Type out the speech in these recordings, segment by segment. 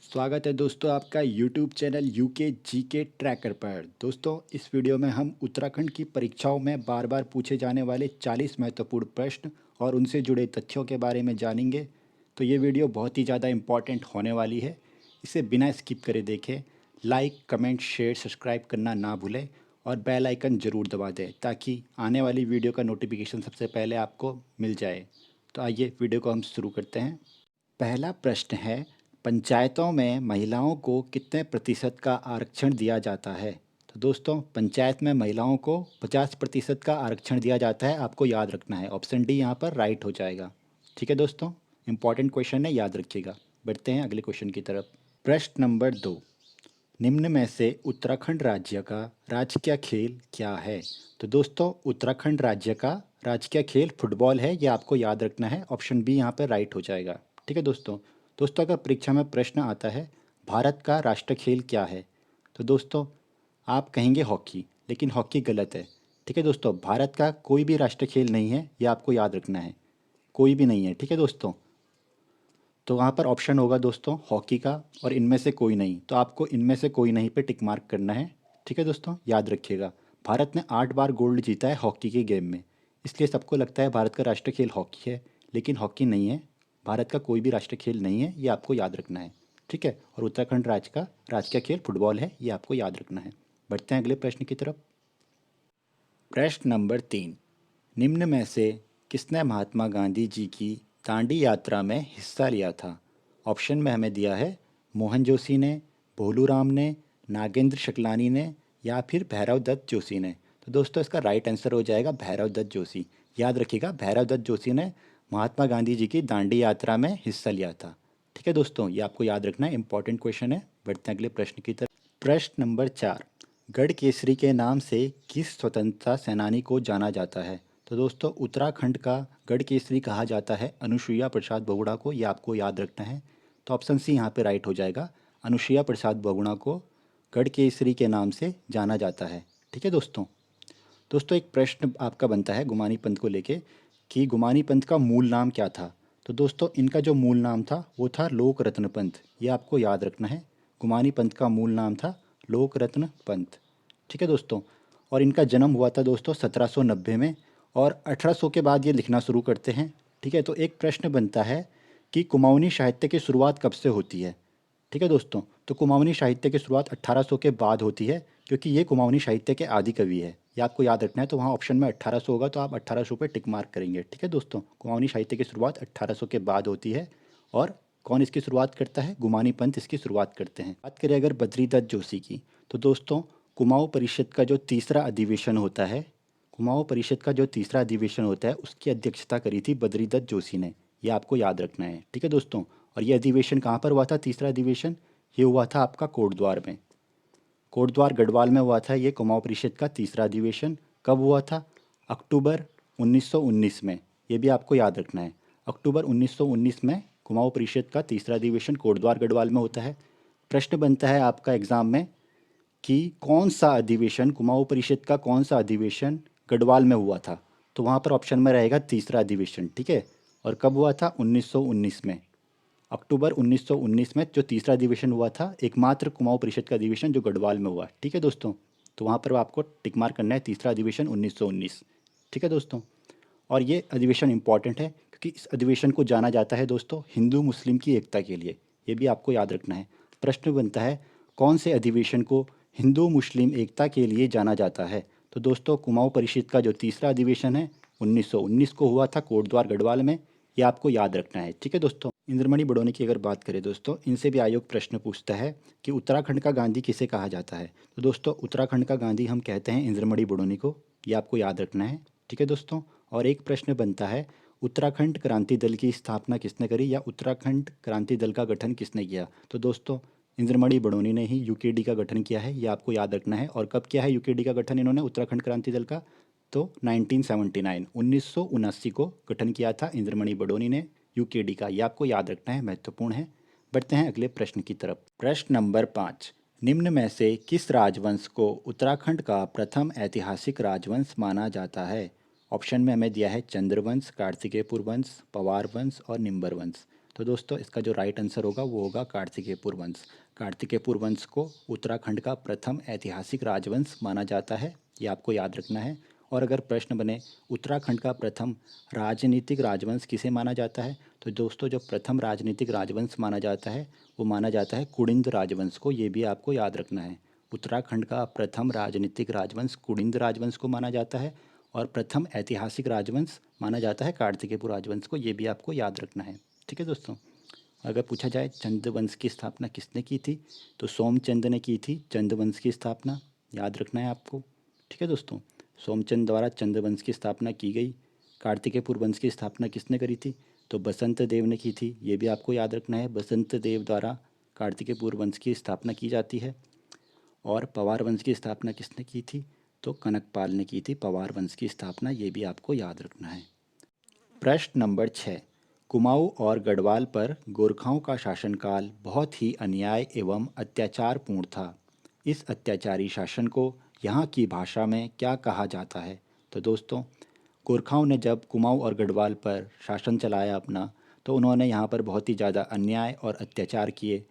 स्वागत है दोस्तों आपका YouTube channel UK GK tracker पर। दोस्तों इस वीडियो में हम उत्तराखंड की परीक्षाओं में बार बार पूछे जाने वाले 40 महत्वपूर्ण प्रश्न और उनसे जुड़े तथ्यों के बारे में जानेंगे। तो ये वीडियो बहुत ही ज़्यादा इम्पॉर्टेंट होने वाली है। इसे बिना स्किप करे देखें। लाइक कमेंट शेयर सब्सक्राइब करना ना भूलें और बेल आइकन ज़रूर दबा दें ताकि आने वाली वीडियो का नोटिफिकेशन सबसे पहले आपको मिल जाए। तो आइए वीडियो को हम शुरू करते हैं। पहला प्रश्न है, पंचायतों में महिलाओं को कितने प्रतिशत का आरक्षण दिया जाता है? तो दोस्तों पंचायत में महिलाओं को 50% का आरक्षण दिया जाता है, आपको याद रखना है। ऑप्शन डी यहाँ पर राइट हो जाएगा। ठीक है दोस्तों, इंपॉर्टेंट क्वेश्चन है, याद रखिएगा। बढ़ते हैं अगले क्वेश्चन की तरफ। प्रश्न नंबर 2, निम्न में से उत्तराखंड राज्य का राजकीय खेल क्या है? तो दोस्तों उत्तराखंड राज्य का राजकीय खेल फुटबॉल है, ये आपको याद रखना है। ऑप्शन बी यहाँ पर राइट हो जाएगा। ठीक है दोस्तों। दोस्तों अगर परीक्षा में प्रश्न आता है भारत का राष्ट्रीय खेल क्या है, तो दोस्तों आप कहेंगे हॉकी, लेकिन हॉकी गलत है। ठीक है दोस्तों, भारत का कोई भी राष्ट्रीय खेल नहीं है, ये आपको याद रखना है। कोई भी नहीं है। ठीक है दोस्तों, तो वहाँ पर ऑप्शन होगा दोस्तों हॉकी का और इनमें से कोई नहीं, तो आपको इनमें से कोई नहीं पे टिक मार्क करना है। ठीक है दोस्तों, याद रखिएगा। भारत ने 8 बार गोल्ड जीता है हॉकी के गेम में, इसलिए सबको लगता है भारत का राष्ट्रीय खेल हॉकी है, लेकिन हॉकी नहीं है। भारत का कोई भी राष्ट्रीय खेल नहीं है, ये आपको याद रखना है। ठीक है, और उत्तराखंड राज्य का राजकीय खेल फुटबॉल है, ये आपको याद रखना है। बढ़ते हैं अगले प्रश्न की तरफ। प्रश्न नंबर 3, निम्न में से किसने महात्मा गांधी जी की दांडी यात्रा में हिस्सा लिया था? ऑप्शन में हमें दिया है मोहन जोशी ने, भोलू राम ने, नागेंद्र शकलानी ने या फिर भैरव दत्त जोशी ने। तो दोस्तों इसका राइट आंसर हो जाएगा भैरव दत्त जोशी। याद रखिएगा, भैरव दत्त जोशी ने महात्मा गांधी जी की दांडी यात्रा में हिस्सा लिया था। ठीक है दोस्तों, ये आपको याद रखना है, इंपॉर्टेंट क्वेश्चन है। बढ़ते हैं अगले प्रश्न की तरफ। प्रश्न नंबर 4, गढ़ केसरी के नाम से किस स्वतंत्रता सेनानी को जाना जाता है? तो दोस्तों उत्तराखंड का गढ़ केसरी कहा जाता है अनुसुईया प्रसाद बहुगुणा को, ये आपको याद रखना है। तो ऑप्शन सी यहाँ पे राइट हो जाएगा। अनुसुईया प्रसाद बहुगुणा को गढ़ केसरी के नाम से जाना जाता है। ठीक है दोस्तों। दोस्तों एक प्रश्न आपका बनता है गुमानी पंथ को लेके कि गुमानी पंथ का मूल नाम क्या था? तो दोस्तों इनका जो मूल नाम था वो था लोक रत्न पंथ, ये आपको याद रखना है। गुमानी पंथ का मूल नाम था लोक रत्न पंथ। ठीक है दोस्तों, और इनका जन्म हुआ था दोस्तों 1790 में और 1800 के बाद ये लिखना शुरू करते हैं। ठीक है, तो एक प्रश्न बनता है कि कुमाऊनी साहित्य की शुरुआत कब से होती है? ठीक है दोस्तों, तो कुमाऊनी साहित्य की शुरुआत 1800 के बाद होती है, क्योंकि ये कुमाऊनी साहित्य के आदि कवि है, ये आपको याद रखना है। तो वहाँ ऑप्शन में 1800 होगा, तो आप 1800 पे टिक मार्क करेंगे। ठीक है दोस्तों, कुमाऊनी साहित्य की शुरुआत 1800 के बाद होती है। और कौन इसकी शुरुआत करता है? गुमानी पंथ इसकी शुरुआत करते हैं। बात करें अगर बद्रीदत्त जोशी की, तो दोस्तों कुमाऊँ परिषद का जो तीसरा अधिवेशन होता है, कुमाऊँ परिषद का जो तीसरा अधिवेशन होता है उसकी अध्यक्षता करी थी बद्रीदत्त जोशी ने, ये आपको याद रखना है। ठीक है दोस्तों, और ये अधिवेशन कहाँ पर हुआ था? तीसरा अधिवेशन ये हुआ था आपका कोटद्वार में, कोटद्वार गढ़वाल में हुआ था ये कुमाऊँ परिषद का तीसरा अधिवेशन। कब हुआ था? अक्टूबर 1919 में, ये भी आपको याद रखना है। अक्टूबर 1919 में कुमाऊँ परिषद का तीसरा अधिवेशन कोटद्वार गढ़वाल में होता है। प्रश्न बनता है आपका एग्जाम में कि कौन सा अधिवेशन, कुमाऊँ परिषद का कौन सा अधिवेशन गढ़वाल में हुआ था? तो वहाँ पर ऑप्शन में रहेगा तीसरा अधिवेशन। ठीक है, और कब हुआ था? 1919 में। अक्टूबर 1919 में जो तीसरा अधिवेशन हुआ था, एकमात्र कुमाऊँ परिषद का अधिवेशन जो गढ़वाल में हुआ। ठीक है दोस्तों, तो वहाँ पर आपको टिक मार्क करना है तीसरा अधिवेशन 1919। ठीक है दोस्तों, और ये अधिवेशन इंपॉर्टेंट है क्योंकि इस अधिवेशन को जाना जाता है दोस्तों हिंदू मुस्लिम की एकता के लिए, ये भी आपको याद रखना है। प्रश्न बनता है कौन से अधिवेशन को हिंदू मुस्लिम एकता के लिए जाना जाता है? तो दोस्तों कुमाऊँ परिषद का जो तीसरा अधिवेशन है 1919 को हुआ था कोटद्वार गढ़वाल में, ये आपको याद रखना है। ठीक है दोस्तों, इंद्रमणि बडोनी की अगर बात करें दोस्तों, इनसे भी आयोग प्रश्न पूछता है कि उत्तराखंड का गांधी किसे कहा जाता है? तो दोस्तों उत्तराखंड का गांधी हम कहते हैं इंद्रमणि बडोनी को, ये आपको याद रखना है। ठीक है दोस्तों, और एक प्रश्न बनता है उत्तराखंड क्रांति दल की स्थापना किसने करी या उत्तराखंड क्रांति दल का गठन किसने किया? तो दोस्तों इंद्रमणि बडोनी ने ही यूकेडी का गठन किया है, ये आपको याद रखना है। और कब किया है यूकेडी का गठन इन्होंने उत्तराखंड क्रांति दल का? तो 1979 1979 को गठन किया था इंद्रमणि बडोनी ने यूकेडी का, ये आपको याद रखना है, महत्वपूर्ण है। बढ़ते हैं अगले प्रश्न की तरफ। प्रश्न नंबर 5, निम्न में से किस राजवंश को उत्तराखंड का प्रथम ऐतिहासिक राजवंश माना जाता है? ऑप्शन में हमें दिया है चंद्रवंश, कार्तिकेयपुर वंश, पवार वंश और निम्बर वंश। तो दोस्तों इसका जो राइट आंसर होगा वो होगा कार्तिकेयपुर वंश। कार्तिकेयपुर वंश को उत्तराखंड का प्रथम ऐतिहासिक राजवंश माना जाता है, ये आपको याद रखना है। और अगर प्रश्न बने उत्तराखंड का प्रथम राजनीतिक राजवंश किसे माना जाता है, तो दोस्तों जो प्रथम राजनीतिक राजवंश माना जाता है वो माना जाता है कुड़िंद राजवंश को, ये भी आपको याद रखना है। उत्तराखंड का प्रथम राजनीतिक राजवंश कुड़िंद राजवंश को माना जाता है और प्रथम ऐतिहासिक राजवंश माना जाता है कार्तिकेयपुर राजवंश को, ये भी आपको याद रखना है। ठीक है दोस्तों। अगर पूछा जाए चंद्रवंश की स्थापना किसने की थी, तो सोमचंद ने की थी चंद्रवंश की स्थापना, याद रखना है आपको। ठीक है दोस्तों, सोमचंद द्वारा चंद्रवंश की स्थापना की गई। कार्तिकेयपुर वंश की स्थापना किसने करी थी, तो बसंत देव ने की थी, ये भी आपको याद रखना है। बसंत देव द्वारा कार्तिकेयपुर वंश की स्थापना की जाती है। और पवार वंश की स्थापना किसने की थी, तो कनकपाल ने की थी पवार वंश की स्थापना, ये भी आपको याद रखना है। प्रश्न नंबर 6, कुमाऊं और गढ़वाल पर गोरखाओं का शासनकाल बहुत ही अन्याय एवं अत्याचारपूर्ण था। इस अत्याचारी शासन को यहाँ की भाषा में क्या कहा जाता है, तो दोस्तों गोरखाओं ने जब कुमाऊं और गढ़वाल पर शासन चलाया अपना, तो उन्होंने यहाँ पर बहुत ही ज़्यादा अन्याय और अत्याचार किए।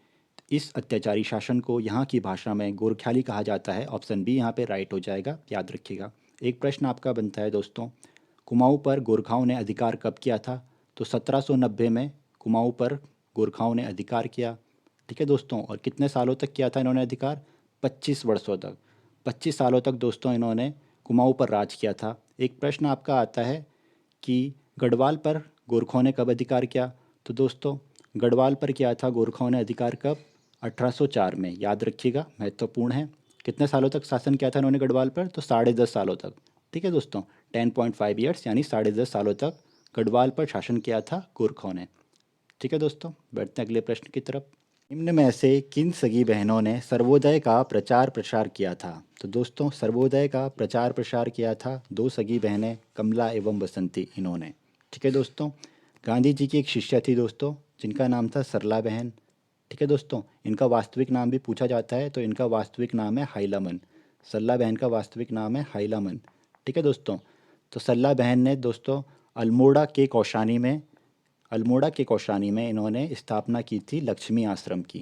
इस अत्याचारी शासन को यहाँ की भाषा में गोरख्याली कहा जाता है। ऑप्शन बी यहाँ पे राइट हो जाएगा, याद रखिएगा। एक प्रश्न आपका बनता है दोस्तों, कुमाऊं पर गोरखाओं ने अधिकार कब किया था, तो 1790 में कुमाऊं पर गोरखाओं ने अधिकार किया। ठीक है दोस्तों, और कितने सालों तक किया था इन्होंने अधिकार, 25 वर्षों तक। 25 सालों तक दोस्तों इन्होंने कुमाऊं पर राज किया था। एक प्रश्न आपका आता है कि गढ़वाल पर गोरखों ने कब अधिकार किया, तो दोस्तों गढ़वाल पर किया था गोरखाओं ने अधिकार कब, 1804 में, याद रखिएगा, महत्वपूर्ण है। कितने सालों तक शासन किया था इन्होंने गढ़वाल पर, तो 10.5 सालों तक। ठीक है दोस्तों, 10.5 ईयर्स यानी 10.5 सालों तक गढ़वाल पर शासन किया था गोरखाओं ने। ठीक है दोस्तों, बढ़ते हैं अगले प्रश्न की तरफ। निम्न में से किन सगी बहनों ने सर्वोदय का प्रचार प्रसार किया था, तो दोस्तों सर्वोदय का प्रचार प्रसार किया था दो सगी बहनें कमला एवं बसंती, इन्होंने। ठीक है दोस्तों, गांधी जी की एक शिष्या थी दोस्तों जिनका नाम था सरला बहन। ठीक है दोस्तों, इनका वास्तविक नाम भी पूछा जाता है, तो इनका वास्तविक नाम है हाइलामन। सरला बहन का वास्तविक नाम है हाइलामन। ठीक है दोस्तों, तो सरला बहन ने दोस्तों अल्मोड़ा के कौशानी में अल्मोड़ा के कौशानी में इन्होंने स्थापना की थी लक्ष्मी आश्रम की।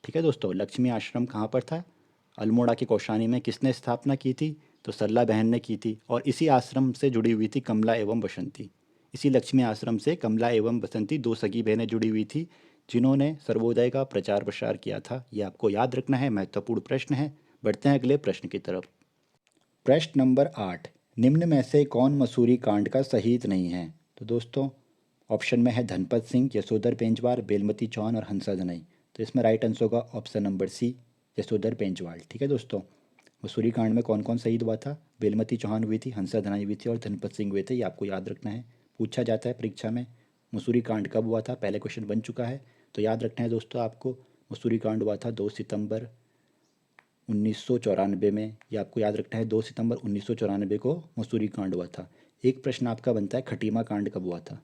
ठीक है दोस्तों, लक्ष्मी आश्रम कहाँ पर था, अल्मोड़ा के कौशानी में। किसने स्थापना की थी, तो सरला बहन ने की थी। और इसी आश्रम से जुड़ी हुई थी कमला एवं बसंती। इसी लक्ष्मी आश्रम से कमला एवं बसंती दो सगी बहनें जुड़ी हुई थी जिन्होंने सर्वोदय का प्रचार प्रसार किया था। ये आपको याद रखना है, महत्वपूर्ण प्रश्न है। बढ़ते हैं अगले प्रश्न की तरफ। प्रश्न नंबर 8, निम्न में से कौन मसूरी कांड का शहीद नहीं है, तो दोस्तों ऑप्शन में है धनपत सिंह, यशोधर पेंजवार, बेलमती चौहान और हंसा दनई। तो इसमें राइट आंसर होगा ऑप्शन नंबर सी, यशोधर पेंजवाल। ठीक है दोस्तों, मसूरी कांड में कौन कौन शहीद हुआ था, बेलमती चौहान हुई थी, हंसा दनाई हुई थी और धनपत सिंह हुए थे। ये आपको याद रखना है, पूछा जाता है परीक्षा में। मसूरी कांड कब हुआ था, पहले क्वेश्चन बन चुका है, तो याद रखना है दोस्तों आपको। मसूरी कांड हुआ था 2 सितंबर 1994 में, ये आपको याद रखना है, 2 सितंबर 1994 को मसूरी कांड हुआ था। एक प्रश्न आपका बनता है खटीमा कांड कब हुआ था।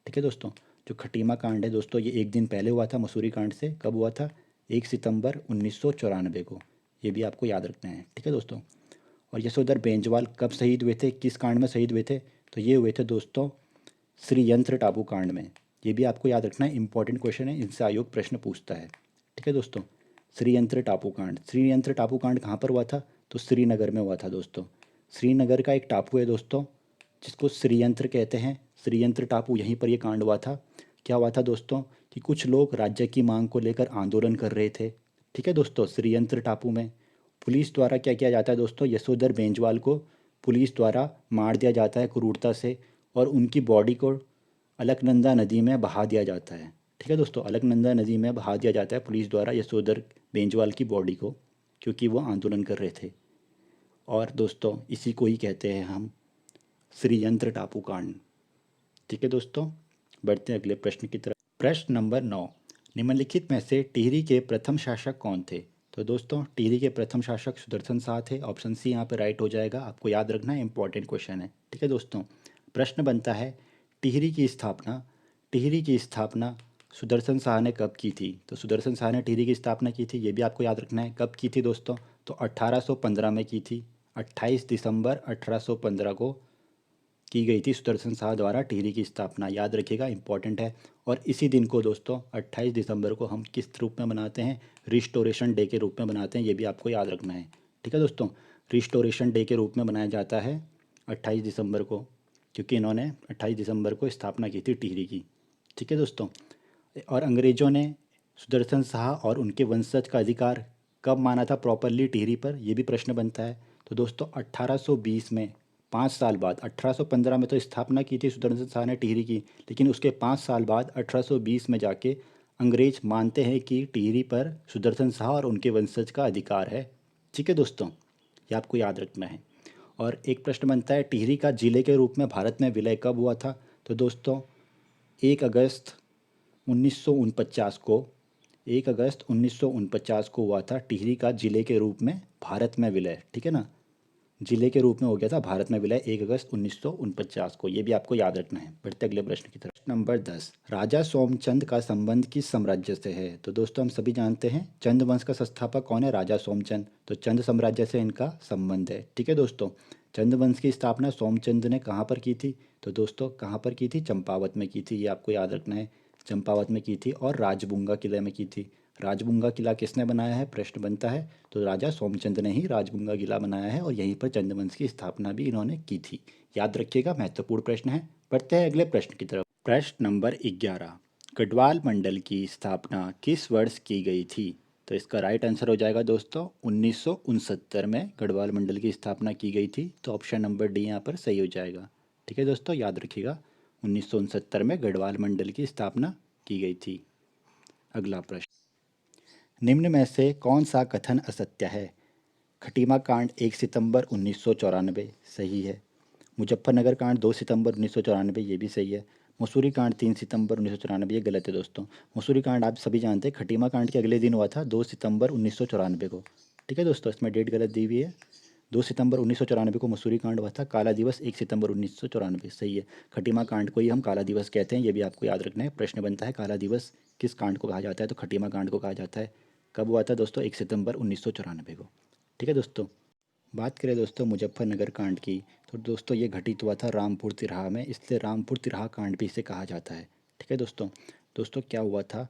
ठीक है दोस्तों, जो खटीमा कांड है दोस्तों ये एक दिन पहले हुआ था मसूरी कांड से। कब हुआ था, 1 सितंबर 1994 को, ये भी आपको याद रखना है। ठीक है दोस्तों, और यशोधर बेंजवाल कब शहीद हुए थे, किस कांड में शहीद हुए थे, तो ये हुए थे दोस्तों श्रीयंत्र टापू कांड में। ये भी आपको याद रखना है, इंपॉर्टेंट क्वेश्चन है, इनसे आयोग प्रश्न पूछता है। ठीक है दोस्तों, श्रीयंत्र टापू कांड, श्रीयंत्र टापू कांड कहाँ पर हुआ था, तो श्रीनगर में हुआ था दोस्तों। श्रीनगर का एक टापू है दोस्तों जिसको श्रीयंत्र कहते हैं, श्रीयंत्र टापू, यहीं पर ये कांड हुआ था। क्या हुआ था दोस्तों कि कुछ लोग राज्य की मांग को लेकर आंदोलन कर रहे थे। ठीक है दोस्तों, श्रीयंत्र टापू में पुलिस द्वारा क्या किया जाता है दोस्तों, यशोधर बेंजवाल को पुलिस द्वारा मार दिया जाता है क्रूरता से, और उनकी बॉडी को अलकनंदा नदी में बहा दिया जाता है। ठीक है दोस्तों, अलकनंदा नदी में बहा दिया जाता है पुलिस द्वारा यशोधर बेंजवाल की बॉडी को, क्योंकि वो आंदोलन कर रहे थे। और दोस्तों इसी को ही कहते हैं हम श्रीयंत्र टापू कांड। ठीक है दोस्तों, बढ़ते हैं अगले प्रश्न की तरफ। प्रश्न नंबर 9, निम्नलिखित में से टिहरी के प्रथम शासक कौन थे, तो दोस्तों टिहरी के प्रथम शासक सुदर्शन शाह थे। ऑप्शन सी यहाँ पर राइट हो जाएगा, आपको याद रखना है, इंपॉर्टेंट क्वेश्चन है। ठीक है दोस्तों, प्रश्न बनता है टिहरी की स्थापना सुदर्शन शाह ने कब की थी, तो सुदर्शन शाह ने टिहरी की स्थापना की थी, ये भी आपको याद रखना है। कब की थी दोस्तों, तो 1815 में की थी, 28 दिसंबर 1815 को की गई थी सुदर्शन शाह द्वारा टिहरी की स्थापना, याद रखिएगा, इंपॉर्टेंट है। और इसी दिन को दोस्तों 28 दिसंबर को हम किस रूप में मनाते हैं? रिस्टोरेशन डे के रूप में मनाते हैं, ये भी आपको याद रखना है। ठीक है दोस्तों, रिस्टोरेशन डे के रूप में मनाया जाता है 28 दिसंबर को, क्योंकि इन्होंने 28 दिसंबर को स्थापना की थी टिहरी की। ठीक है दोस्तों, और अंग्रेज़ों ने सुदर्शन शाह और उनके वंशज का अधिकार कब माना था प्रॉपरली टिहरी पर, यह भी प्रश्न बनता है। तो दोस्तों 1820 में, 5 साल बाद, 1815 में तो स्थापना की थी सुदर्शन शाह ने टिहरी की, लेकिन उसके 5 साल बाद 1820 में जाके अंग्रेज मानते हैं कि टिहरी पर सुदर्शन शाह और उनके वंशज का अधिकार है। ठीक है दोस्तों, ये आपको याद रखना है। और एक प्रश्न बनता है, टिहरी का जिले के रूप में भारत में विलय कब हुआ था? तो दोस्तों 1 अगस्त 1949 को, 1 अगस्त 1949 को हुआ था टिहरी का जिले के रूप में भारत में विलय। ठीक है ना, जिले के रूप में हो गया था भारत में विलय 1 अगस्त 1949 को, ये भी आपको याद रखना है। बढ़ते अगले प्रश्न की तरफ। नंबर 10, राजा सोमचंद का संबंध किस साम्राज्य से है? तो दोस्तों हम सभी जानते हैं चंद वंश का संस्थापक कौन है? राजा सोमचंद। तो चंद साम्राज्य से इनका संबंध है। ठीक है दोस्तों, चंद वंश की स्थापना सोमचंद ने कहाँ पर की थी? तो दोस्तों कहाँ पर की थी? चंपावत में की थी, ये आपको याद रखना है। चंपावत में की थी और राजबुंगा किले में की थी। राजबुंगा किला किसने बनाया है? प्रश्न बनता है। तो राजा सोमचंद ने ही राजबुंगा किला बनाया है और यहीं पर चंद्रवंश की स्थापना भी इन्होंने की थी। याद रखिएगा, महत्वपूर्ण प्रश्न है। बढ़ते हैं अगले प्रश्न की तरफ। प्रश्न नंबर 11, गढ़वाल मंडल की स्थापना किस वर्ष की गई थी? तो इसका राइट आंसर हो जाएगा दोस्तों 1969 में गढ़वाल मंडल की स्थापना की गई थी। तो ऑप्शन नंबर डी यहाँ पर सही हो जाएगा। ठीक है दोस्तों, याद रखिएगा 1969 में गढ़वाल मंडल की स्थापना की गई थी। अगला प्रश्न, निम्न में से कौन सा कथन असत्य है? खटीमा कांड 1 सितंबर 1994 सही है। मुजफ्फरनगर कांड 2 सितंबर 1994 ये भी सही है। मसूरी कांड 3 सितंबर 1994 ये गलत है दोस्तों। मसूरी कांड आप सभी जानते हैं खटीमा कांड के अगले दिन हुआ था 2 सितंबर 1994 को। ठीक है दोस्तों, इसमें डेट गलत दी हुई है। 2 सितंबर 1994 को मसूरी कांड हुआ था। काला दिवस 1 सितंबर 1994 सही है। खटीमा कांड को ही हम काला दिवस कहते हैं, ये भी आपको याद रखना है। प्रश्न बनता है काला दिवस किस कांड को कहा जाता है? तो खटीमा कांड को कहा जाता है। कब हुआ था दोस्तों? 1 सितंबर 1994 को। ठीक है दोस्तों, बात करें दोस्तों मुजफ्फरनगर कांड की, तो दोस्तों ये घटित हुआ था रामपुर तिराहा में, इसलिए रामपुर तिराहा कांड भी इसे कहा जाता है। ठीक है दोस्तों, दोस्तों क्या हुआ था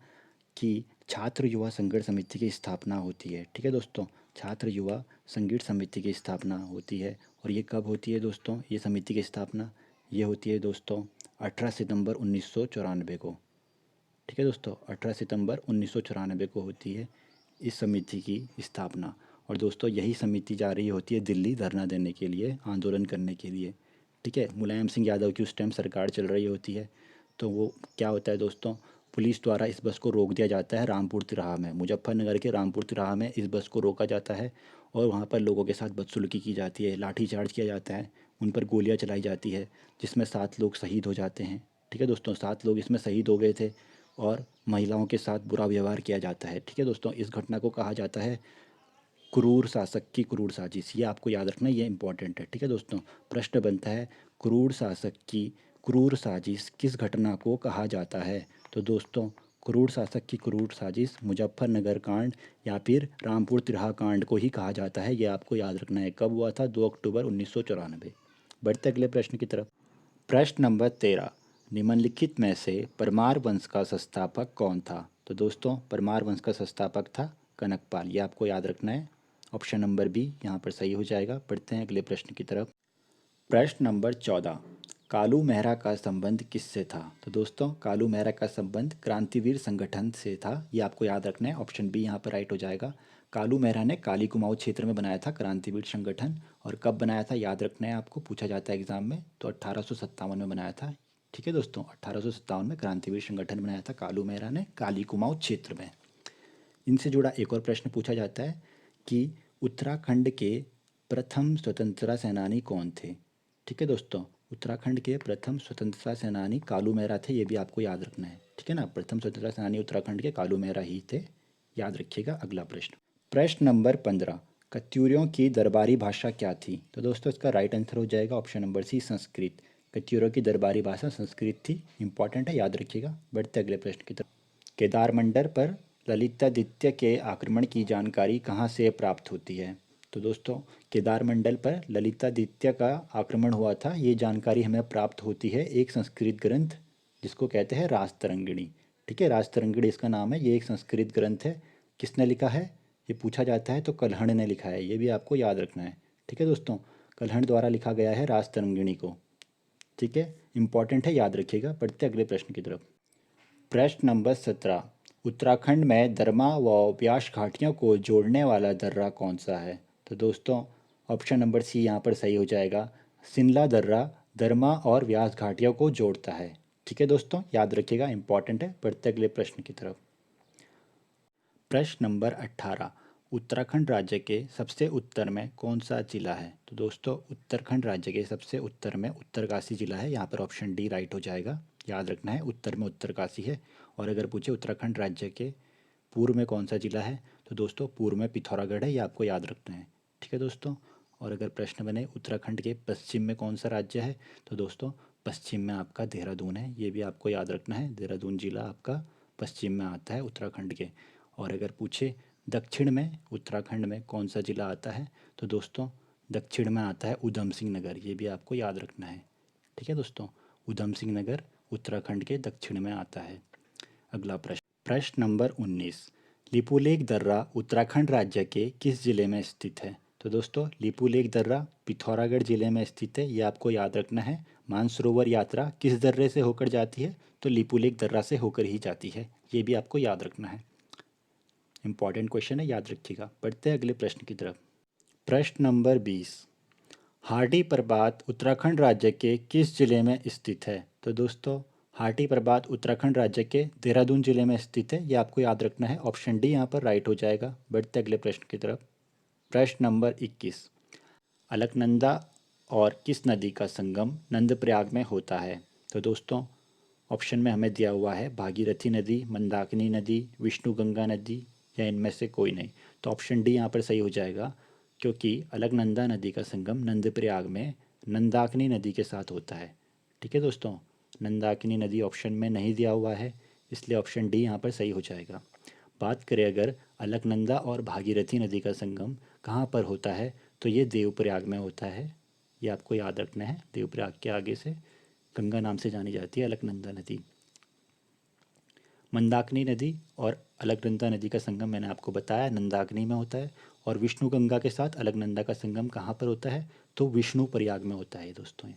कि छात्र युवा संघर्ष समिति की स्थापना होती है। ठीक है दोस्तों, छात्र युवा संगीत समिति की स्थापना होती है। और ये कब होती है दोस्तों? ये समिति की स्थापना ये होती है दोस्तों 18 सितंबर 1994 को। ठीक है दोस्तों, 18 सितंबर 1994 को होती है इस समिति की स्थापना। और दोस्तों यही समिति जा रही होती है दिल्ली धरना देने के लिए, आंदोलन करने के लिए। ठीक है, मुलायम सिंह यादव की उस टाइम सरकार चल रही होती है। तो वो क्या होता है दोस्तों, पुलिस द्वारा इस बस को रोक दिया जाता है रामपुर तिराहा में, मुजफ्फरनगर के रामपुर तिराहा में इस बस को रोका जाता है। और वहाँ पर लोगों के साथ बदसलूकी की जाती है, लाठीचार्ज किया जाता है, उन पर गोलियाँ चलाई जाती है, जिसमें 7 लोग शहीद हो जाते हैं। ठीक है दोस्तों, 7 लोग इसमें शहीद हो गए थे। और महिलाओं के साथ बुरा व्यवहार किया जाता है। ठीक है दोस्तों, इस घटना को कहा जाता है क्रूर शासक की क्रूर साजिश, ये आपको याद रखना, ये इंपॉर्टेंट है। ठीक है दोस्तों, प्रश्न बनता है क्रूर शासक की क्रूर साजिश किस घटना को कहा जाता है? तो दोस्तों क्रूर शासक की क्रूर साजिश मुजफ्फरनगर कांड या फिर रामपुर तिराहा कांड को ही कहा जाता है, ये आपको याद रखना है। कब हुआ था? 2 अक्टूबर 1994। बढ़ते अगले प्रश्न की तरफ। प्रश्न नंबर 13, निम्नलिखित में से परमार वंश का संस्थापक कौन था? तो दोस्तों परमार वंश का संस्थापक था कनकपाल, ये आपको याद रखना है। ऑप्शन नंबर बी यहाँ पर सही हो जाएगा। बढ़ते हैं अगले प्रश्न की तरफ। प्रश्न नंबर 14, कालू मेहरा का संबंध किससे था? तो दोस्तों कालू मेहरा का संबंध क्रांतिवीर संगठन से था, ये आपको याद रखना है। ऑप्शन बी यहाँ पर राइट हो जाएगा। कालू मेहरा ने काली कुमाऊं क्षेत्र में बनाया था क्रांतिवीर संगठन। और कब बनाया था याद रखना है, आपको पूछा जाता है एग्जाम में। तो 1857 में बनाया था। ठीक है दोस्तों, 1857 में क्रांतिवीर संगठन बनाया था कालू मेहरा ने काली कुमाऊं क्षेत्र में। इनसे जुड़ा एक और प्रश्न पूछा जाता है कि उत्तराखंड के प्रथम स्वतंत्रता सेनानी कौन थे? ठीक है दोस्तों, उत्तराखंड के प्रथम स्वतंत्रता सेनानी कालू मेहरा थे, ये भी आपको याद रखना है। ठीक है ना, प्रथम स्वतंत्रता सेनानी उत्तराखंड के कालू मेहरा ही थे, याद रखिएगा। अगला प्रश्न, प्रश्न नंबर 15, कत्यूरियों की दरबारी भाषा क्या थी? तो दोस्तों इसका राइट आंसर हो जाएगा ऑप्शन नंबर सी, संस्कृत। कत्यूरियों की दरबारी भाषा संस्कृत थी, इंपॉर्टेंट है, याद रखिएगा। बढ़ते अगले प्रश्न की तरफ। केदारमंडल पर ललितादित्य के आक्रमण की जानकारी कहाँ से प्राप्त होती है? तो दोस्तों केदार मंडल पर ललितादित्य का आक्रमण हुआ था, ये जानकारी हमें प्राप्त होती है एक संस्कृत ग्रंथ जिसको कहते हैं राजतरंगिणी। ठीक है, राजतरंगिणी इसका नाम है, ये एक संस्कृत ग्रंथ है। किसने लिखा है ये पूछा जाता है तो कल्हण ने लिखा है, ये भी आपको याद रखना है। ठीक है दोस्तों, कल्हण द्वारा लिखा गया है राजतरंगिणी को। ठीक है, इंपॉर्टेंट है, याद रखिएगा। बढ़ते अगले प्रश्न की तरफ। प्रश्न नंबर 17, उत्तराखंड में दरमा व व्यास घाटियों को जोड़ने वाला दर्रा कौन सा है? तो दोस्तों ऑप्शन नंबर सी यहाँ पर सही हो जाएगा। सिनला दर्रा दरमा और व्यास घाटियों को जोड़ता है। ठीक है दोस्तों, याद रखिएगा, इंपॉर्टेंट है। बढ़ते अगले प्रश्न की तरफ। प्रश्न नंबर 18, उत्तराखंड राज्य के सबसे उत्तर में कौन सा जिला है? तो दोस्तों उत्तराखंड राज्य के सबसे उत्तर में उत्तरकाशी जिला है, यहाँ पर ऑप्शन डी राइट हो जाएगा। याद रखना है, उत्तर में उत्तरकाशी है। और अगर पूछे उत्तराखंड राज्य के पूर्व में कौन सा जिला है, तो दोस्तों पूर्व में पिथौरागढ़ है, ये आपको याद रखना है। ठीक है दोस्तों, और अगर प्रश्न बने उत्तराखंड के पश्चिम में कौन सा राज्य है, तो दोस्तों पश्चिम में आपका देहरादून है, ये भी आपको याद रखना है। देहरादून जिला आपका पश्चिम में आता है उत्तराखंड के। और अगर पूछे दक्षिण में उत्तराखंड में कौन सा ज़िला आता है, तो दोस्तों दक्षिण में आता है ऊधम सिंह नगर, ये भी आपको याद रखना है। ठीक है दोस्तों, ऊधम सिंह नगर उत्तराखंड के दक्षिण में आता है। अगला प्रश्न, प्रश्न नंबर 19, लिपुलेख दर्रा उत्तराखंड राज्य के किस जिले में स्थित है? तो दोस्तों लिपुलेख दर्रा पिथौरागढ़ जिले में स्थित है, ये आपको याद रखना है। मानसरोवर यात्रा किस दर्रे से होकर जाती है? तो लिपुलेख दर्रा से होकर ही जाती है, ये भी आपको याद रखना है। इंपॉर्टेंट क्वेश्चन है, याद रखिएगा। बढ़ते हैं अगले प्रश्न की तरफ। प्रश्न नंबर 20, हाटी प्रपात उत्तराखंड राज्य के किस जिले में स्थित है? तो दोस्तों हाटी प्रपात उत्तराखंड राज्य के देहरादून जिले में स्थित है, ये आपको याद रखना है। ऑप्शन डी यहाँ पर राइट हो जाएगा। बढ़ते अगले प्रश्न की तरफ। प्रश्न नंबर 21, अलकनंदा और किस नदी का संगम नंदप्रयाग में होता है? तो दोस्तों ऑप्शन में हमें दिया हुआ है भागीरथी नदी, मंदाकिनी नदी, विष्णु गंगा नदी, या इनमें से कोई नहीं। तो ऑप्शन डी यहाँ पर सही हो जाएगा, क्योंकि अलकनंदा नदी का संगम नंदप्रयाग में नंदाकिनी नदी के साथ होता है। ठीक है दोस्तों, नंदाकिनी नदी ऑप्शन में नहीं दिया हुआ है, इसलिए ऑप्शन डी यहाँ पर सही हो जाएगा। बात करें अगर अलकनंदा और भागीरथी नदी का संगम कहाँ पर होता है, तो ये देवप्रयाग में होता है, ये आपको याद रखना है। देवप्रयाग के आगे से गंगा नाम से जानी जाती है अलकनंदा नदी। मंदाकिनी नदी और अलकनंदा नदी का संगम मैंने आपको बताया नंदाकिनी में होता है, और विष्णु गंगा के साथ अलकनंदा का संगम कहाँ पर होता है, तो विष्णु प्रयाग में होता है दोस्तों ये।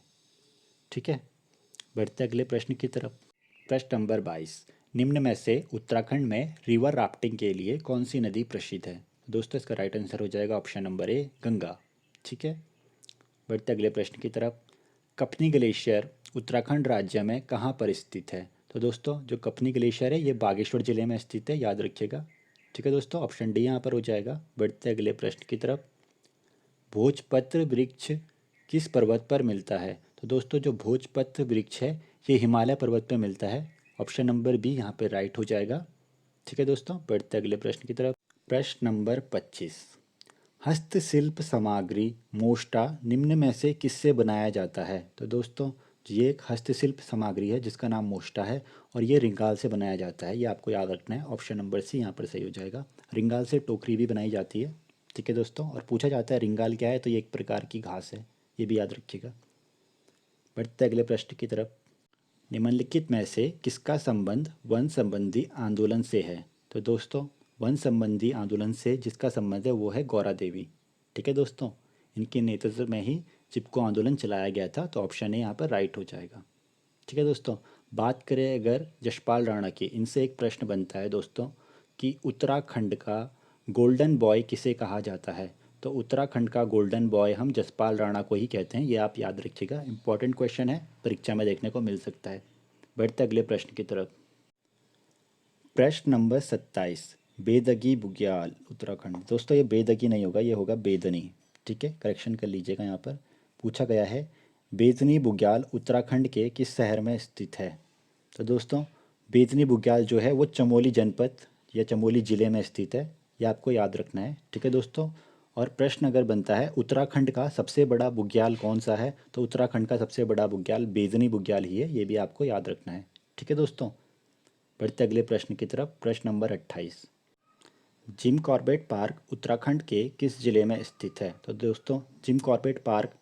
ठीक है, बढ़ते अगले प्रश्न की तरफ। प्रश्न नंबर 22, निम्न में से उत्तराखंड में रिवर राफ्टिंग के लिए कौन सी नदी प्रसिद्ध है? दोस्तों इसका राइट आंसर हो जाएगा ऑप्शन नंबर ए, गंगा। ठीक है, बढ़ते अगले प्रश्न की तरफ। कपनी ग्लेशियर उत्तराखंड राज्य में कहाँ पर स्थित है? तो दोस्तों जो कपनी ग्लेशियर है ये बागेश्वर जिले में स्थित है, याद रखिएगा। ठीक है दोस्तों, ऑप्शन डी यहाँ पर हो जाएगा। बढ़ते अगले प्रश्न की तरफ। भोजपत्र वृक्ष किस पर्वत पर मिलता है? तो दोस्तों जो भोजपत्र वृक्ष है ये हिमालय पर्वत पर मिलता है, ऑप्शन नंबर बी यहाँ पर राइट हो जाएगा। ठीक है दोस्तों, बढ़ते अगले प्रश्न की तरफ। प्रश्न नंबर 25, हस्तशिल्प सामग्री मोष्टा निम्न में से किससे बनाया जाता है? तो दोस्तों ये एक हस्तशिल्प सामग्री है जिसका नाम मोष्टा है, और ये रिंगाल से बनाया जाता है, ये आपको याद रखना है। ऑप्शन नंबर सी यहाँ पर सही हो जाएगा। रिंगाल से टोकरी भी बनाई जाती है। ठीक है दोस्तों, और पूछा जाता है रिंगाल क्या है, तो ये एक प्रकार की घास है, ये भी याद रखिएगा। बढ़ते अगले प्रश्न की तरफ। निम्नलिखित में से किसका संबंध वन संबंधी आंदोलन से है? तो दोस्तों वन संबंधी आंदोलन से जिसका संबंध है वो है गौरा देवी। ठीक है दोस्तों, इनके नेतृत्व में ही चिपको आंदोलन चलाया गया था, तो ऑप्शन ए यहाँ पर राइट हो जाएगा। ठीक है दोस्तों, बात करें अगर जसपाल राणा की, इनसे एक प्रश्न बनता है दोस्तों कि उत्तराखंड का गोल्डन बॉय किसे कहा जाता है? तो उत्तराखंड का गोल्डन बॉय हम जसपाल राणा को ही कहते हैं, ये आप याद रखिएगा। इंपॉर्टेंट क्वेश्चन है, परीक्षा में देखने को मिल सकता है। बढ़ते अगले प्रश्न की तरफ। प्रश्न नंबर 27, बेदगी बुग्याल उत्तराखंड। दोस्तों ये बेदगी नहीं होगा, ये होगा बेदनी। ठीक है, करेक्शन कर लीजिएगा। यहाँ पर पूछा गया है बेदनी बुग्याल उत्तराखंड के किस शहर में स्थित है? तो दोस्तों बेदनी बुग्याल जो है वो चमोली जनपद या चमोली ज़िले में स्थित है, ये आपको याद रखना है। ठीक है दोस्तों, और प्रश्न अगर बनता है उत्तराखंड का सबसे बड़ा बुग्याल कौन सा है, तो उत्तराखंड का सबसे बड़ा बुग्याल बेदनी बुग्याल ही है, ये भी आपको याद रखना है। ठीक है दोस्तों, बढ़ते अगले प्रश्न की तरफ। प्रश्न number 28, Jim Corbett park Uttarakhand के किस जिले में स्थित है? तो दोस्तों जिम कॉर्बेट पार्क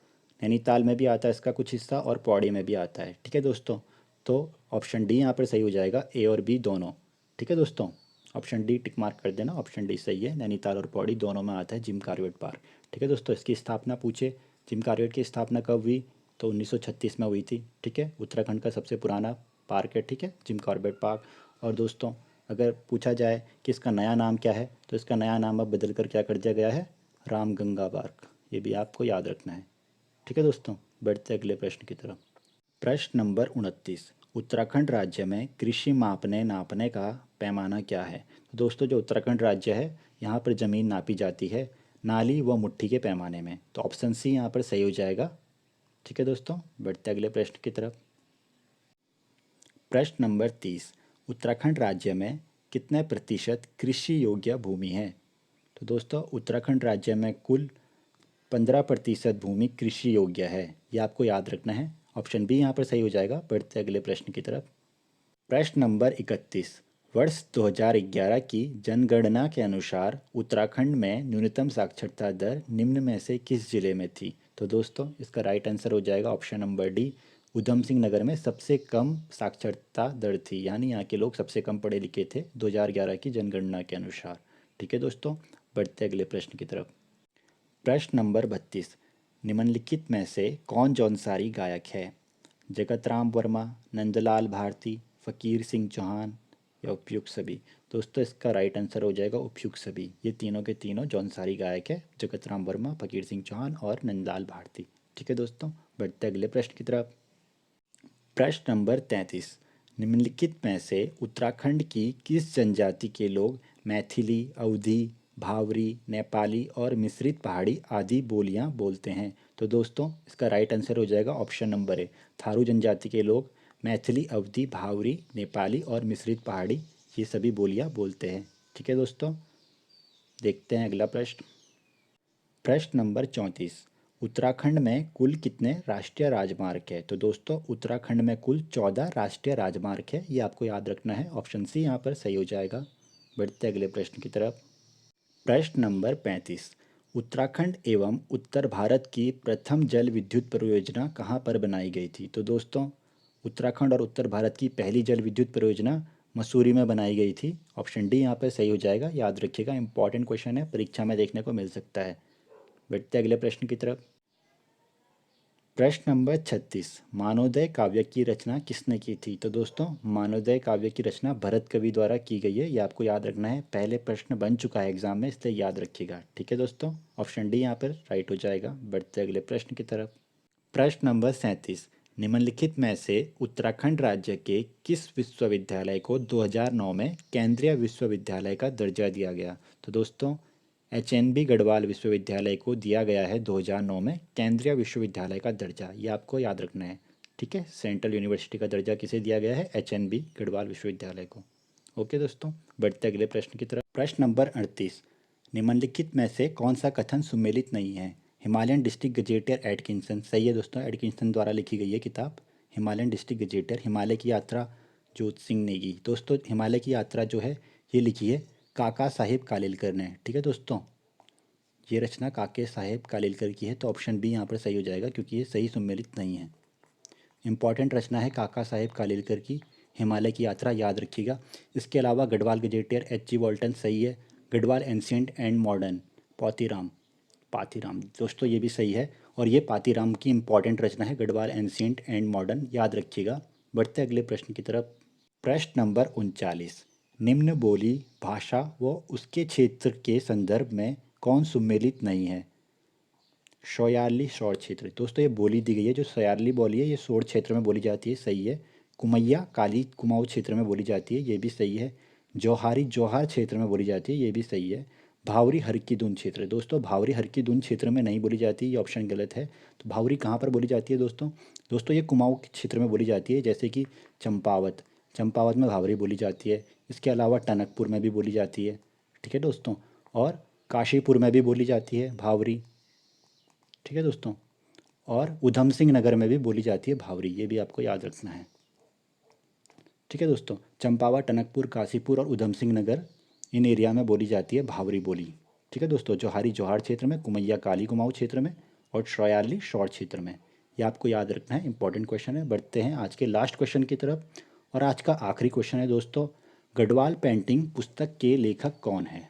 नैनीताल में भी आता है इसका कुछ हिस्सा, और पौड़ी में भी आता है। ठीक है दोस्तों, तो ऑप्शन डी यहाँ पर सही हो जाएगा, ए और बी दोनों। ठीक है दोस्तों, ऑप्शन डी टिक मार्क कर देना, ऑप्शन डी सही है, नैनीताल और पौड़ी दोनों में आता है जिम कॉर्बेट पार्क। ठीक है दोस्तों, इसकी स्थापना पूछे, जिम कॉर्बेट की स्थापना कब हुई? तो 1936 में हुई थी। ठीक है, उत्तराखंड का सबसे पुराना पार्क है। ठीक है, जिम कॉर्बेट पार्क। और दोस्तों अगर पूछा जाए कि इसका नया नाम क्या है, तो इसका नया नाम अब बदल कर क्या कर दिया गया है? रामगंगा पार्क। ये भी आपको याद रखना है। ठीक है दोस्तों, बढ़ते अगले प्रश्न की तरफ। प्रश्न नंबर 29, उत्तराखंड राज्य में कृषि मापने नापने का पैमाना क्या है? तो दोस्तों जो उत्तराखंड राज्य है यहाँ पर ज़मीन नापी जाती है नाली व मुट्ठी के पैमाने में, तो ऑप्शन सी यहाँ पर सही हो जाएगा। ठीक है दोस्तों, बढ़ते अगले प्रश्न की तरफ। प्रश्न नंबर 30, उत्तराखंड राज्य में कितने प्रतिशत कृषि योग्य भूमि है? तो दोस्तों उत्तराखंड राज्य में कुल 15% भूमि कृषि योग्य है, ये आपको याद रखना है। ऑप्शन बी यहाँ पर सही हो जाएगा। बढ़ते अगले प्रश्न की तरफ। प्रश्न नंबर 31, वर्ष 2011 की जनगणना के अनुसार उत्तराखंड में न्यूनतम साक्षरता दर निम्न में से किस जिले में थी? तो दोस्तों इसका राइट आंसर हो जाएगा option number D, Udham Singh Nagar में सबसे कम साक्षरता दर थी, यानी यहाँ के लोग सबसे कम पढ़े लिखे थे 2011 की जनगणना के अनुसार। ठीक है दोस्तों, बढ़ते अगले प्रश्न की तरफ। प्रश्न नंबर 32, निम्नलिखित में से कौन जौनसारी गायक है? जगत राम वर्मा, नंदलाल भारती, फ़कीर सिंह चौहान या उपयुक्त सभी? दोस्तों इसका राइट आंसर हो जाएगा उपयुक्त सभी। ये तीनों के तीनों जौनसारी गायक है, जगत राम वर्मा, फ़कीर सिंह चौहान और नंदलाल भारती। ठीक है दोस्तों, बढ़ते अगले प्रश्न की तरफ। प्रश्न नंबर 33, निम्नलिखित में से उत्तराखंड की किस जनजाति के लोग मैथिली, अवधी, भावरी, नेपाली और मिश्रित पहाड़ी आदि बोलियां बोलते हैं? तो दोस्तों इसका राइट आंसर हो जाएगा ऑप्शन नंबर ए, थारू जनजाति के लोग मैथिली, अवधी, भावरी, नेपाली और मिश्रित पहाड़ी ये सभी बोलियां बोलते हैं। ठीक है दोस्तों, देखते हैं अगला प्रश्न। प्रश्न नंबर 34, उत्तराखंड में कुल कितने राष्ट्रीय राजमार्ग है? तो दोस्तों उत्तराखंड में कुल 14 राष्ट्रीय राजमार्ग है, ये आपको याद रखना है। ऑप्शन सी यहाँ पर सही हो जाएगा। बढ़ते अगले प्रश्न की तरफ। प्रश्न नंबर 35, उत्तराखंड एवं उत्तर भारत की प्रथम जल विद्युत परियोजना कहाँ पर बनाई गई थी? तो दोस्तों उत्तराखंड और उत्तर भारत की पहली जल विद्युत परियोजना मसूरी में बनाई गई थी। ऑप्शन डी यहाँ पर सही हो जाएगा, याद रखिएगा, इंपॉर्टेंट क्वेश्चन है, परीक्षा में देखने को मिल सकता है। बढ़ते अगले प्रश्न की तरफ। प्रश्न नंबर 36, मानवोदय काव्य की रचना किसने की थी? तो दोस्तों मानवोदय काव्य की रचना भरत कवि द्वारा की गई है, ये आपको याद रखना है। पहले प्रश्न बन चुका है एग्जाम में, इसलिए याद रखिएगा। ठीक है दोस्तों, ऑप्शन डी यहाँ पर राइट हो जाएगा। बढ़ते अगले प्रश्न की तरफ। प्रश्न नंबर 37, निम्नलिखित में से उत्तराखंड राज्य के किस विश्वविद्यालय को 2009 में केंद्रीय विश्वविद्यालय का दर्जा दिया गया? तो दोस्तों एचएनबी गढ़वाल विश्वविद्यालय को दिया गया है 2009 में केंद्रीय विश्वविद्यालय का दर्जा, ये आपको याद रखना है। ठीक है, सेंट्रल यूनिवर्सिटी का दर्जा किसे दिया गया है? एचएनबी गढ़वाल विश्वविद्यालय को। ओके दोस्तों, बढ़ते अगले प्रश्न की तरफ। प्रश्न नंबर 38, निम्नलिखित में से कौन सा कथन सुमेलित नहीं है? हिमालयन डिस्ट्रिक्ट गजेटियर एटकिंसन, सही है दोस्तों, एटकिंसन द्वारा लिखी गई है किताब हिमालयन डिस्ट्रिक्ट गजेटियर, हिमालय की यात्रा जोत सिंह ने की। दोस्तों हिमालय की यात्रा जो है ये लिखी है काका साहिब कालेलकर ने। ठीक है दोस्तों, ये रचना काके साहेब कालेलकर की है, तो ऑप्शन बी यहाँ पर सही हो जाएगा क्योंकि ये सही सुमेलित नहीं है। इंपॉर्टेंट रचना है काका साहेब कालेलकर की हिमालय की यात्रा, याद रखिएगा। इसके अलावा गढ़वाल गजेटियर एच जी वॉल्टन सही है, Garhwal ancient and modern Patiram, Patiram दोस्तों ये भी सही है, और ये पातीराम की इंपॉर्टेंट रचना है गढ़वाल एंशियंट एंड मॉडर्न, याद रखिएगा। बढ़ते अगले प्रश्न की तरफ। प्रश्न नंबर 39, निम्न बोली भाषा व उसके क्षेत्र के संदर्भ में कौन सुमेलित नहीं है? सौयाली शौर क्षेत्र, दोस्तों ये बोली दी गई है, जो सयारली बोली है ये शौर क्षेत्र में बोली जाती है, सही है। कुमैया काली कुमाऊँ क्षेत्र में बोली जाती है, ये भी सही है। जौहारी जौहार क्षेत्र में बोली जाती है, ये भी सही है। भावरी हरकी दून क्षेत्र, दोस्तों भावरी हरकी दून क्षेत्र में नहीं बोली जाती, ये ऑप्शन गलत है। तो भावरी कहाँ पर बोली जाती है दोस्तों? दोस्तों ये कुमाऊँ के क्षेत्र में बोली जाती है, जैसे कि चंपावत, चंपावत में भावरी बोली जाती है। इसके अलावा टनकपुर में भी बोली जाती है। ठीक है दोस्तों, और काशीपुर में भी बोली जाती है भावरी। ठीक है दोस्तों, और उधम सिंह नगर में भी बोली जाती है भावरी, ये भी आपको याद रखना है। ठीक है दोस्तों, चंपावत, टनकपुर, काशीपुर और उधम सिंह नगर, इन एरिया में बोली जाती है भावरी बोली। ठीक है दोस्तों, जौहारी जौहार क्षेत्र में, कुमैया काली कुमाऊं क्षेत्र में और श्रोयाली शॉर्ट क्षेत्र में। ये आपको याद रखना है, इंपॉर्टेंट क्वेश्चन है। बढ़ते हैं आज के लास्ट क्वेश्चन की तरफ, और आज का आखिरी क्वेश्चन है दोस्तों, गढ़वाल पेंटिंग पुस्तक के लेखक कौन है?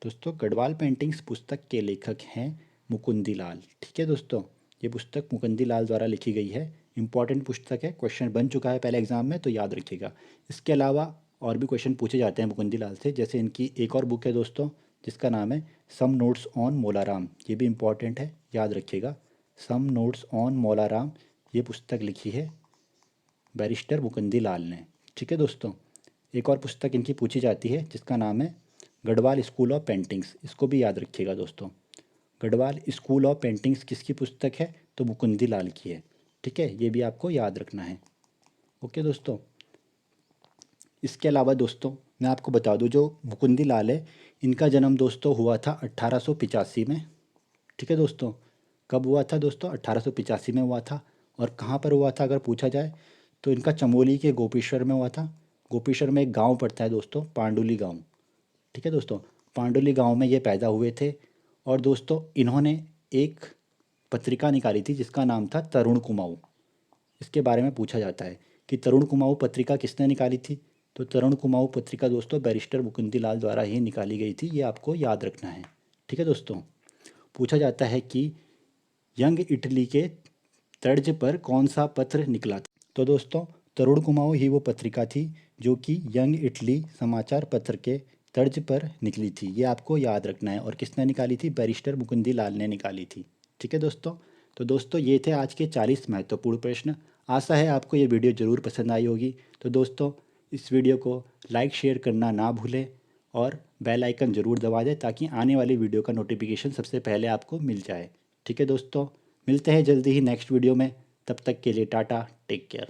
दोस्तों गढ़वाल पेंटिंग्स पुस्तक के लेखक हैं मुकुंदी लाल। ठीक है दोस्तों, ये पुस्तक मुकुंदी लाल द्वारा लिखी गई है। इंपॉर्टेंट पुस्तक है, क्वेश्चन बन चुका है पहले एग्जाम में, तो याद रखिएगा। इसके अलावा और भी क्वेश्चन पूछे जाते हैं मुकुंदी लाल से, जैसे इनकी एक और बुक है दोस्तों जिसका नाम है सम नोट्स ऑन मोलाराम। ये भी इंपॉर्टेंट है, याद रखिएगा। सम नोट्स ऑन मोलाराम, ये पुस्तक लिखी है बैरिस्टर मुकुंदी लाल ने। ठीक है दोस्तों, एक और पुस्तक इनकी पूछी जाती है जिसका नाम है गढ़वाल स्कूल ऑफ पेंटिंग्स। इसको भी याद रखिएगा दोस्तों। गढ़वाल स्कूल ऑफ पेंटिंग्स किसकी पुस्तक है? तो मुकुंदी लाल की है। ठीक है, ये भी आपको याद रखना है। ओके दोस्तों, इसके अलावा दोस्तों मैं आपको बता दूं, जो मुकुंदी लाल है इनका जन्म दोस्तों हुआ था 1885 में। ठीक है दोस्तों, कब हुआ था दोस्तों? 1885 में हुआ था। और कहाँ पर हुआ था अगर पूछा जाए तो इनका चमोली के गोपेश्वर में हुआ था। गोपेश्वर में एक गांव पड़ता है दोस्तों, पांडुली गांव। ठीक है दोस्तों, पांडुली गांव में ये पैदा हुए थे। और दोस्तों इन्होंने एक पत्रिका निकाली थी जिसका नाम था तरुण कुमाऊँ। इसके बारे में पूछा जाता है कि तरुण कुमाऊँ पत्रिका किसने निकाली थी? तो तरुण कुमाऊँ पत्रिका दोस्तों बैरिस्टर मुकुंदी लाल द्वारा ही निकाली गई थी। ये आपको याद रखना है। ठीक है दोस्तों, पूछा जाता है कि यंग इटली के तर्ज पर कौन सा पत्र निकला था? तो दोस्तों तरुण कुमाऊँ ही वो पत्रिका थी जो कि यंग इटली समाचार पत्र के तर्ज पर निकली थी। ये आपको याद रखना है। और किसने निकाली थी? बैरिस्टर मुकुंदी लाल ने निकाली थी। ठीक है दोस्तों, तो दोस्तों ये थे आज के 40 महत्वपूर्ण प्रश्न। आशा है आपको ये वीडियो ज़रूर पसंद आई होगी। तो दोस्तों इस वीडियो को लाइक शेयर करना ना भूलें और बेल आइकन ज़रूर दबा दें ताकि आने वाली वीडियो का नोटिफिकेशन सबसे पहले आपको मिल जाए। ठीक है दोस्तों, मिलते हैं जल्दी ही नेक्स्ट वीडियो में। तब तक के लिए टाटा, टेक केयर।